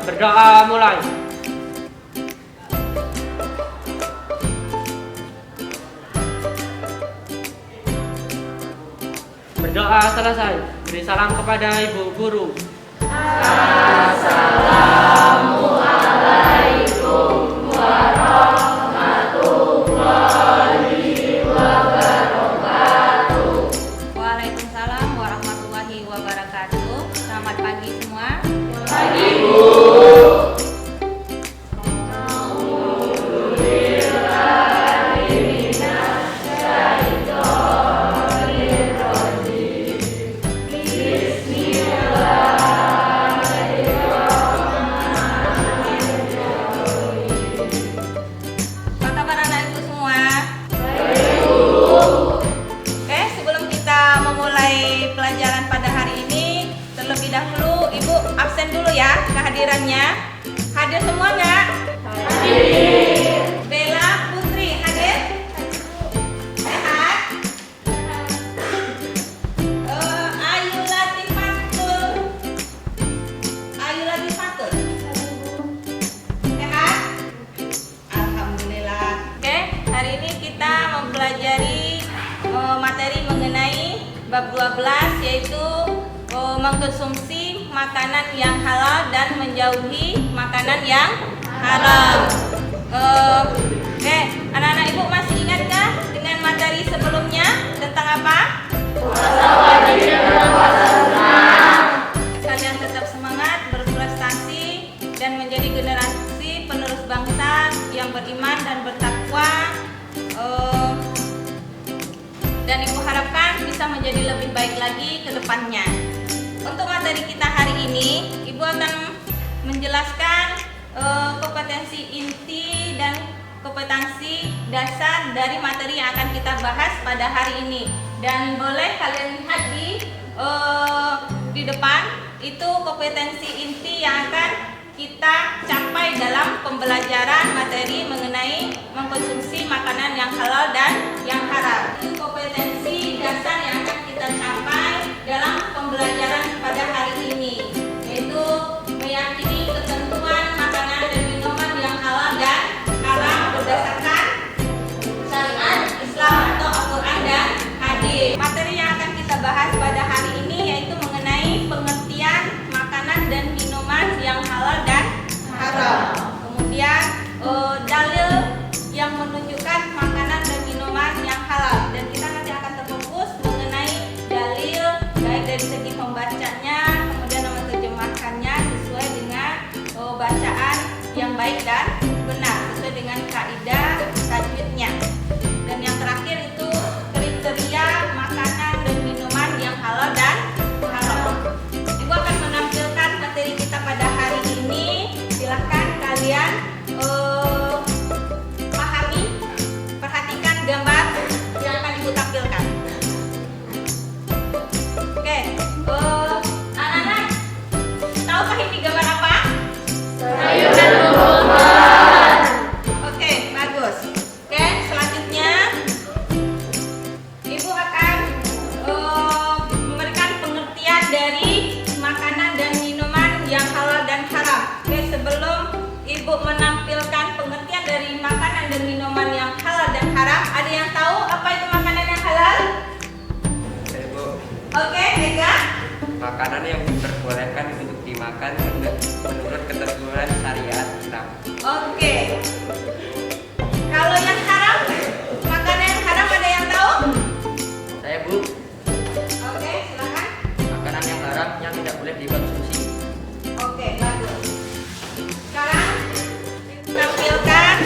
Berdoa mulai. Berdoa selesai. Beri salam kepada ibu guru. Assalamualaikum warahmatullahi wabarakatuh. Waalaikumsalam warahmatullahi wabarakatuh. Selamat pagi semua. Pagi Bu. Apa kabar anak ibu semua? Oke, sebelum kita memulai pelajaran pada hari ini, terlebih dahulu ibu absen dulu ya kehadirannya. Hadir semua nggak? Hadir. Bella Putri hadir? Sehat? Ayu Latifatul. Ayu Latifatul. Sehat? Alhamdulillah. Oke, hari ini kita mempelajari materi mengenai bab 12 yaitu mengkonsumsi makanan yang halal dan menjauhi makanan yang haram. Oke, anak-anak ibu masih ingatkah dengan materi sebelumnya tentang apa? Puasa wajib dan puasa sunnah. Kalian tetap semangat, berprestasi dan menjadi generasi penerus bangsa yang beriman dan bertakwa. Dan ibu harapkan bisa menjadi lebih baik lagi ke depannya. Untuk materi kita hari ini, ibu akan menjelaskan kompetensi inti dan kompetensi dasar dari materi yang akan kita bahas pada hari ini. Dan boleh kalian lihat di depan itu kompetensi inti yang akan kita capai dalam pembelajaran materi mengenai mengkonsumsi makanan yang halal dan yang haram. Itu kompetensi dasar yang akan kita capai dalam pembelajaran pada hari ini, yaitu meyakini ketentuan makanan dan minuman yang halal dan haram berdasarkan syariat Islam atau Al-Quran dan hadis. Materi yang akan kita bahas pada hari ini yaitu mengenai pengertian makanan dan minuman yang halal dan haram. Kemudian dalil yang menunjukkan makanan dan minuman yang halal, dan kita nanti akan terfokus mengenai dalil baik dari segi pembacanya, kemudian menerjemahkannya sesuai dengan bacaan yang baik dan benar sesuai dengan kaidah tajwidnya. Dan yang terakhir itu kriteria makanan dan minuman yang halal dan haram. Ibu akan menampilkan materi kita pada hari ini. Silahkan kalian pahami, perhatikan gambar yang akan ibu tampilkan. Oke, anak-anak, tahukah ini gambar apa? Sayuran buah-buahan. Oke, bagus. Oke, selanjutnya ibu akan memberikan pengertian dari makanan dan minuman yang halal dan haram. Oke, sebelum ibu menampilkan pengertian dari makanan dan minuman yang halal dan haram, ada yang tahu apa itu makanan yang halal? Ibu, Oke, Ega. makanan yang diperbolehkan untuk dimakan menurut ketentuan syariat Islam. Oke. Kalau yang haram, makanan yang haram ada yang tahu? Saya Bu, Oke, silakan. makanan yang haram yang tidak boleh dikonsumsi. Oke, bagus. Sekarang tampilkan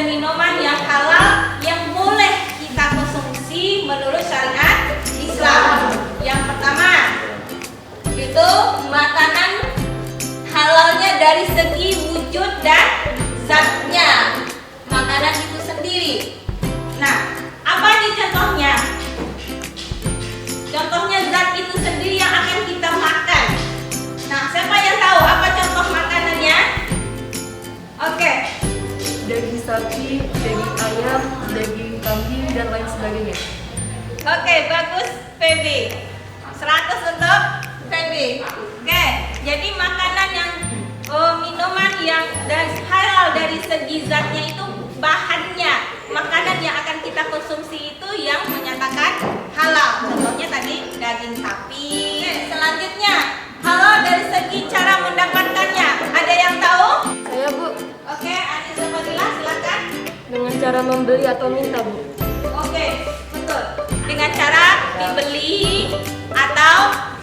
dan minuman yang halal yang boleh kita konsumsi menurut syariat Islam. Yang pertama itu makanan halalnya dari segi wujud dan zatnya, makanan itu sendiri. Nah, apa nih contohnya? Contohnya zat itu sendiri yang akan kita makan. Nah, siapa yang tahu apa contoh makanannya? Oke. Daging sapi, daging ayam, daging kambing, dan lain sebagainya. Oke, bagus PB. 100 untuk PB. Oke, jadi makanan yang minuman yang halal dari segi zatnya itu bahannya, makanan yang akan kita konsumsi itu yang menyatakan halal. Contohnya tadi daging sapi. Oke, selanjutnya halal dari segi cara mendapatkannya. Ada yang tahu? Saya, Bu, Oke, Anissa Fadila silakan. dengan cara membeli atau minta, Bu. Oke, betul. Dengan cara dibeli atau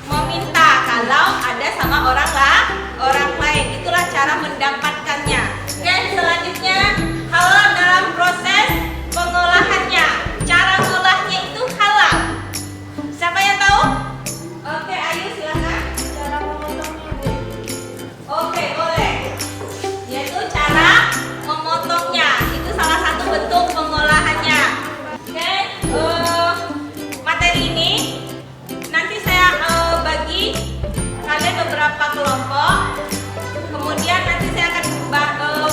meminta kalau ada sama orang lain. Itulah cara mendapatkannya. Oke, selanjutnya halal dalam proses pengolahannya. Cara ngolahnya itu halal. Siapa yang tahu? Oke, Ayu silakan. Cara memotongnya, Bu. Oke, boleh. Yaitu cara memotongnya. Itu salah satu bentuk pengolahannya. Oke, materi ini nanti saya bagi kalian beberapa kelompok. Kemudian nanti saya akan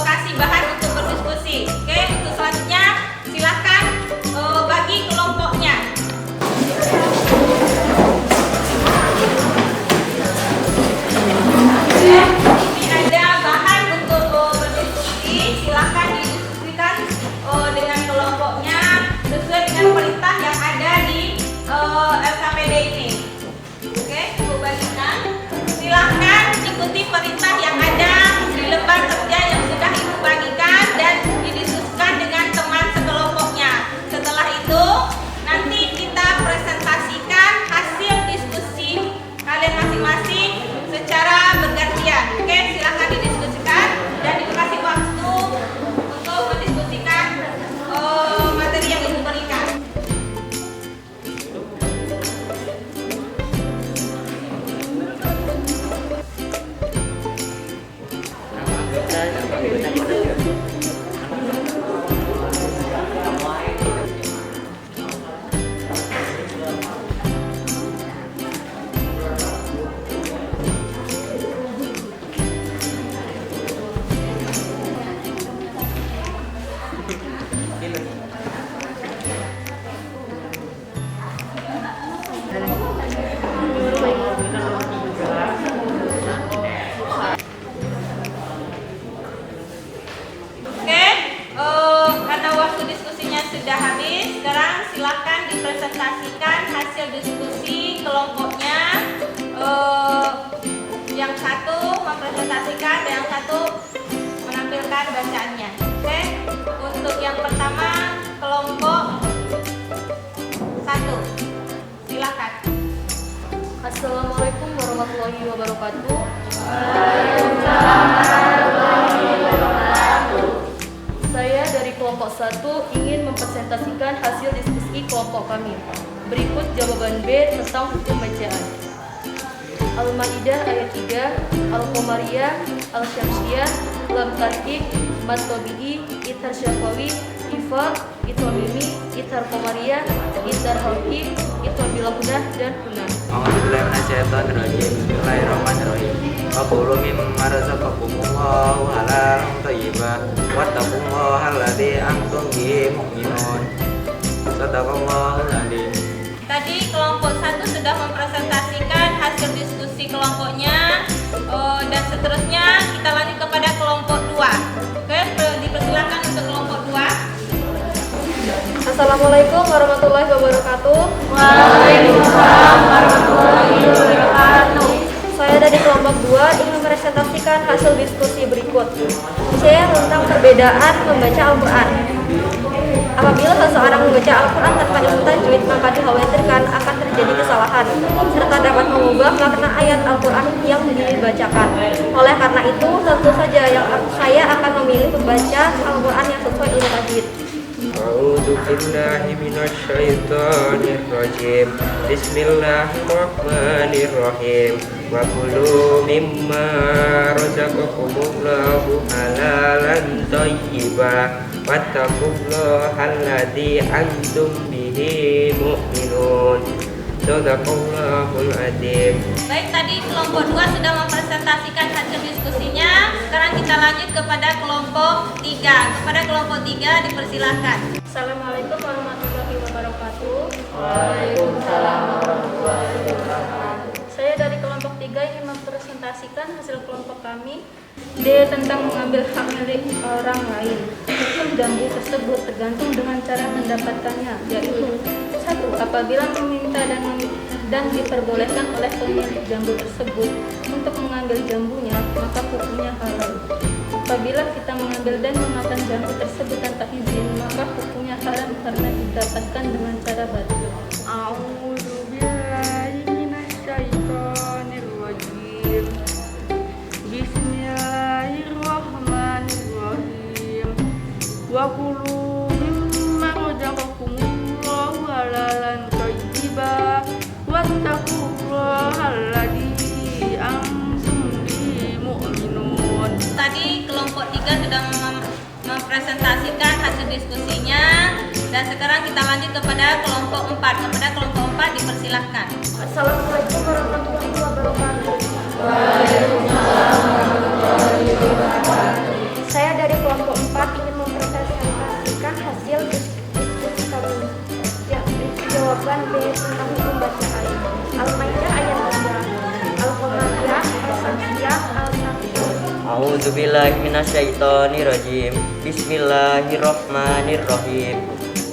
kasih bahan untuk berdiskusi. Oke, untuk selanjutnya silahkan bagi kelompoknya. Ini ada bahan untuk berdiskusi. Silahkan didiskusikan dengan kelompoknya sesuai dengan perintah yang ada di LKPD ini. Oke, Ibu bagikan. Silahkan ikuti perintah yang ada di lembar kerja yang sudah Ibu bagikan dan didiskusikan dengan teman sekelompoknya. Setelah itu nanti kita presentasikan hasil diskusi kalian masing-masing secara bergantian. Oke, silahkan didiskusikan dan dikasih waktu untuk mendiskusikan materi yang Ibu berikan. Oke, karena waktu diskusinya sudah habis, sekarang silahkan dipresentasikan hasil diskusi kelompoknya. Yang satu mempresentasikan dan yang satu menampilkan bacaannya. Oke, untuk yang pertama kelompok 1, silakan. Assalamualaikum warahmatullahi wabarakatuh. Saya dari kelompok 1 ingin mempresentasikan hasil diskusi kelompok kami. Berikut jawaban B tentang hukum bacaan. Al-Maidah ayat 3, Al-Qamariyah, Al-Syamsiyah, Lam Tarkib, Matobi'i, Ithar Syafawi, Ifa, Ithar Mimi, Ithar Qamariyah, Ithar Halki, Ithar Bilahudah, dan Hunah. A'udzubillahi minasyaitonirrajim. Bismillahirrahmanirrahim. Wa qulu mimma razaqakumullahu halalan thayyiban wattaqullaha alladzi antum bihi mu'minun. Shadaqallahul adzim. Tadi kelompok 1 sudah mempresentasikan hasil diskusi kelompoknya, dan seterusnya kita lanjut kepada kelompok 2. Oke, dipersilakan untuk kelompok 2. Assalamualaikum warahmatullahi wabarakatuh. Waalaikumsalam warahmatullahi wabarakatuh. Saya dari kelompok 2 ingin mempresentasikan hasil diskusi berikut. C. Tentang perbedaan membaca Al-Quran. Apabila seseorang membaca Al-Quran tanpa ilmu tajwid, maka dikhawatirkan akan terjadi kesalahan, serta dapat mengubah makna ayat Al-Quran yang dibacakan. Oleh karena itu, tentu saja saya akan memilih membaca Al-Quran yang sesuai Sami'ul Alim. A'udzu billahi minasyaitonir rajim. Bismillahirrahmanirrahim. Wa kulu mimma razaqakumullahu halalan thayyiban. Wattaqullaha alladzi antum bihi mu'minun. Shadaqallahul adzim. Baik, tadi kelompok 2 sudah mempresentasikan hasil diskusinya. Sekarang kita lanjut kepada kelompok 3. Kepada kelompok 3 dipersilahkan. Assalamualaikum warahmatullahi wabarakatuh. Waalaikumsalam warahmatullahi wabarakatuh. Saya dari kelompok 3 ingin mempresentasikan hasil kelompok kami. D. Tentang mengambil hak milik orang lain. Hukum jambu tersebut tergantung dengan cara mendapatkannya, yaitu 1. Apabila meminta dan diperbolehkan oleh pemilik jambu tersebut untuk mengambil jambunya, maka hukumnya halal. Apabila kita mengambil dan memakan jambu tersebut tanpa izin, maka hukumnya haram karena didapatkan dengan cara batil. A'udzu billahi minasyaitonir rajim. Bismillahirrahmanirrahim. Wa kulu mimma razaqakumullahu halalan thayyiban. Wattaqullaha alladzi antum bihi mu'minun. Tadi kelompok 3 sudah mempresentasikan hasil diskusinya. Dan sekarang kita lanjut kepada kelompok 4. Kepada kelompok 4 dipersilahkan. Assalamualaikum warahmatullahi wabarakatuh. Saya dari kelompok 4 ingin mempresentasikan hasil diskusi kami. Jawaban B tentang hukum bacaan. Al-Maidah ayat 3, Al-Qamariyah, Al-Samsiyah, Al-Safiyah. A'udzu billahi minasyaitonir rajim. Bismillahirrahmanirrahim.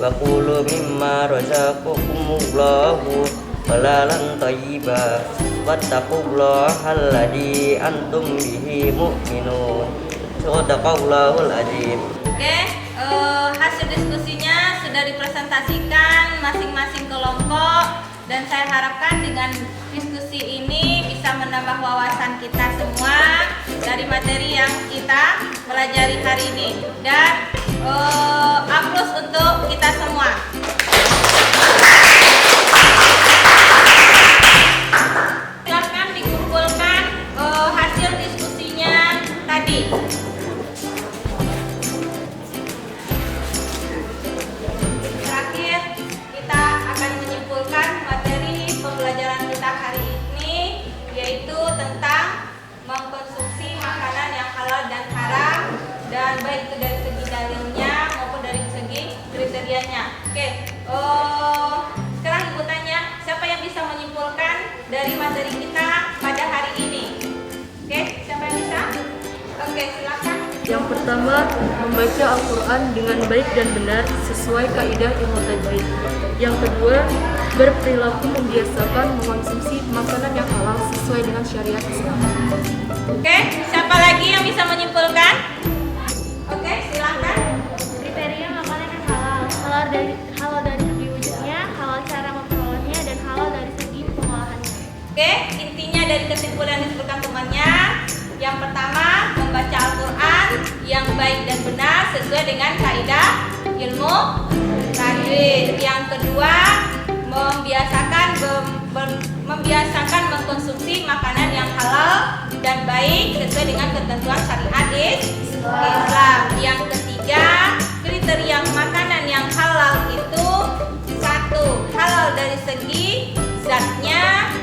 Wa kulu mimma razaqakumullahu halalan thayyiban. Wattaqullaha alladzi antum bihi mu'minun. Shadaqallahul adzim. Oke, hasil diskusinya sudah dipresentasikan masing-masing kelompok. Dan saya harapkan dengan diskusi ini bisa menambah wawasan kita semua dari materi yang kita pelajari hari ini. Dan aplaus untuk kita semua. Silakan dikumpulkan hasil diskusinya tadi. Terakhir, kita akan menyimpulkan materi pembelajaran kita hari ini, yaitu tentang mengkonsumsi makanan yang halal dan haram, dan baik itu dari segi dalilnya maupun dari segi kriterianya. Oke, sekarang Ibu tanya, siapa yang bisa menyimpulkan dari materi kita pada hari ini? Oke, siapa yang bisa? Oke, silakan. Yang pertama, membaca Al-Quran dengan baik dan benar sesuai kaidah ilmu tajwid. Yang kedua, berperilaku membiasakan mengkonsumsi makanan yang halal sesuai dengan syariat Islam. Oke, siapa lagi yang bisa menyimpulkan? Oke, silakan. Kriteria makanan yang halal, halal dari segi wujudnya, halal cara memperolehnya, dan halal dari segi pengolahannya. Oke, intinya dari kesimpulan yang disebutkan temannya, yang pertama membaca Al-Quran yang baik dan benar sesuai dengan kaidah ilmu tajwid. Yang kedua, membiasakan mengkonsumsi makanan yang halal dan baik sesuai dengan ketentuan syariat Islam. Yang ketiga, kriteria makanan yang halal itu 1. Halal dari segi zatnya,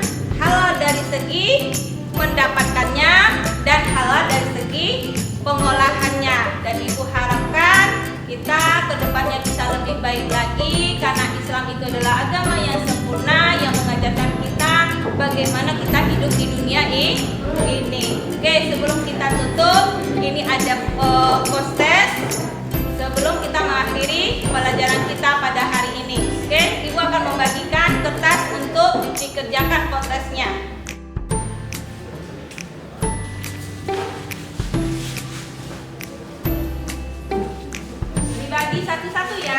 halal dari segi mendapatkannya, dan halal dari segi pengolahannya. Dan Ibu harapkan kita kedepannya bisa lebih baik lagi, karena Islam itu adalah agama yang sempurna yang mengajarkan kita bagaimana kita hidup di dunia ini. Oke, sebelum kita tutup, ini ada post-test sebelum kita mengakhiri pelajaran kita pada hari ini. Oke, Ibu akan membagikan kertas untuk dikerjakan post-testnya. Dibagi satu-satu ya.